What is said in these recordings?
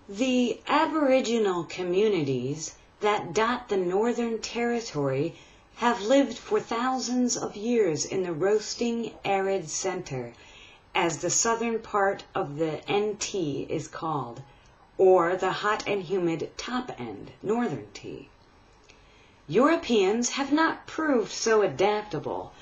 The Aboriginal communities that dot the Northern Territory have lived for thousands of years in the roasting arid center, as the southern part of the NT is called, or the hot and humid top end, northern T. Europeans have not proved so adaptable.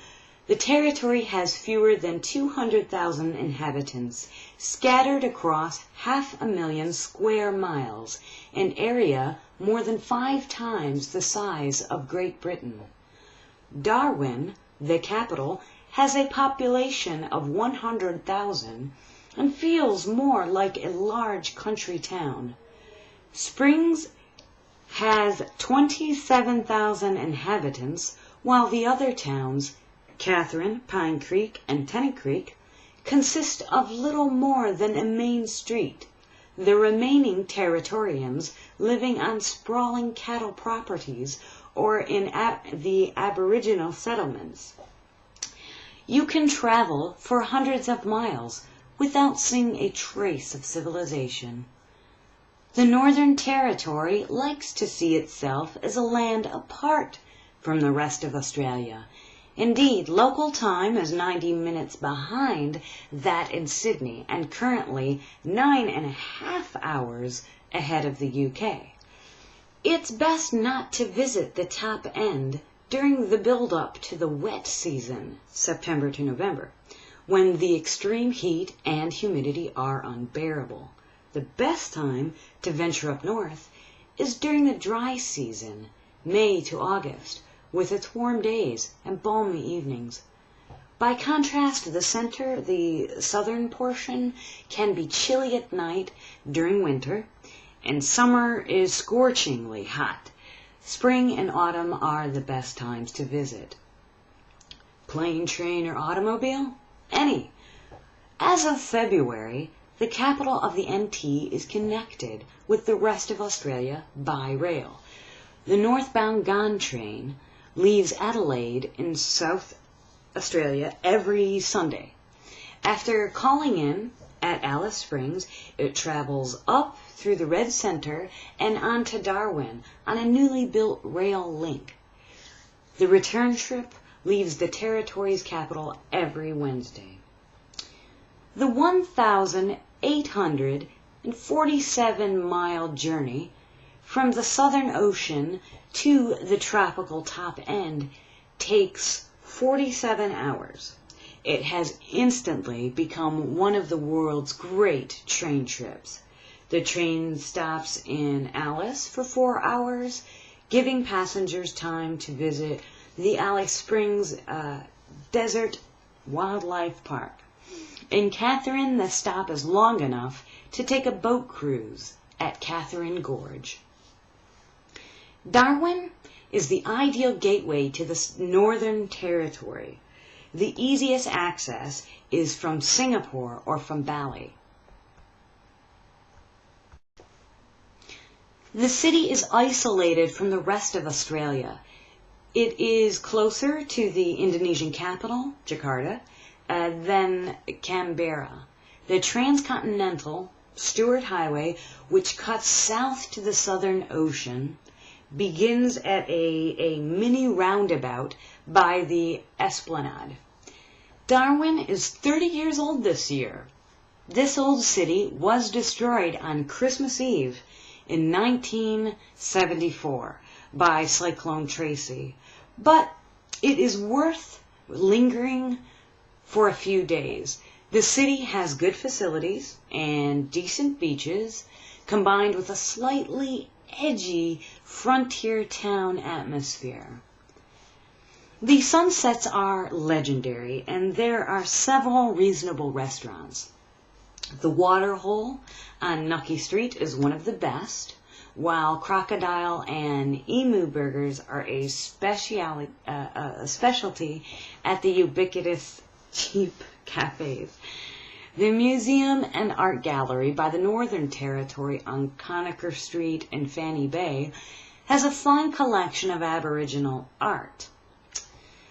The territory has fewer than 200,000 inhabitants, scattered across 500,000 square miles, an area more than 5 times the size of Great Britain. Darwin, the capital, has a population of 100,000 and feels more like a large country town. Springs has 27,000 inhabitants, while the other towns, Katherine, Pine Creek, and Tennant Creek, consist of little more than a main street, the remaining Territorians living on sprawling cattle properties or in the Aboriginal settlements. You can travel for hundreds of miles without seeing a trace of civilization. The Northern Territory likes to see itself as a land apart from the rest of Australia. Indeed, local time is 90 minutes behind that in Sydney and currently 9.5 hours ahead of the UK. It's best not to visit the top end during the build-up to the wet season, September to November, when the extreme heat and humidity are unbearable. The best time to venture up north is during the dry season, May to August, with its warm days and balmy evenings. By contrast, the southern portion, can be chilly at night during winter, and summer is scorchingly hot. Spring and autumn are the best times to visit. Plane, train, or automobile? Any. As of February, the capital of the NT is connected with the rest of Australia by rail. The northbound GON train leaves Adelaide in South Australia every Sunday. After calling in at Alice Springs, it travels up through the Red Centre and on to Darwin on a newly built rail link. The return trip leaves the Territory's capital every Wednesday. The 1,847-mile journey from the Southern Ocean to the tropical top end takes 47 hours. It has instantly become one of the world's great train trips. The train stops in Alice for 4 hours, giving passengers time to visit the Alice Springs Desert Wildlife Park. In Katherine, the stop is long enough to take a boat cruise at Katherine Gorge. Darwin is the ideal gateway to the Northern Territory. The easiest access is from Singapore or from Bali. The city is isolated from the rest of Australia. It is closer to the Indonesian capital, Jakarta, than Canberra. The transcontinental Stewart Highway, which cuts south to the Southern Ocean, begins at a mini roundabout by the Esplanade. Darwin is 30 years old this year. This old city was destroyed on Christmas Eve in 1974 by Cyclone Tracy, but it is worth lingering for a few days. The city has good facilities and decent beaches, combined with a slightly edgy frontier town atmosphere. The sunsets are legendary, and there are several reasonable restaurants. The Waterhole on Nucky Street is one of the best, while crocodile and emu burgers are a specialty at the ubiquitous cheap cafes. The Museum and Art Gallery by the Northern Territory on Conacher Street and Fanny Bay has a fine collection of Aboriginal art.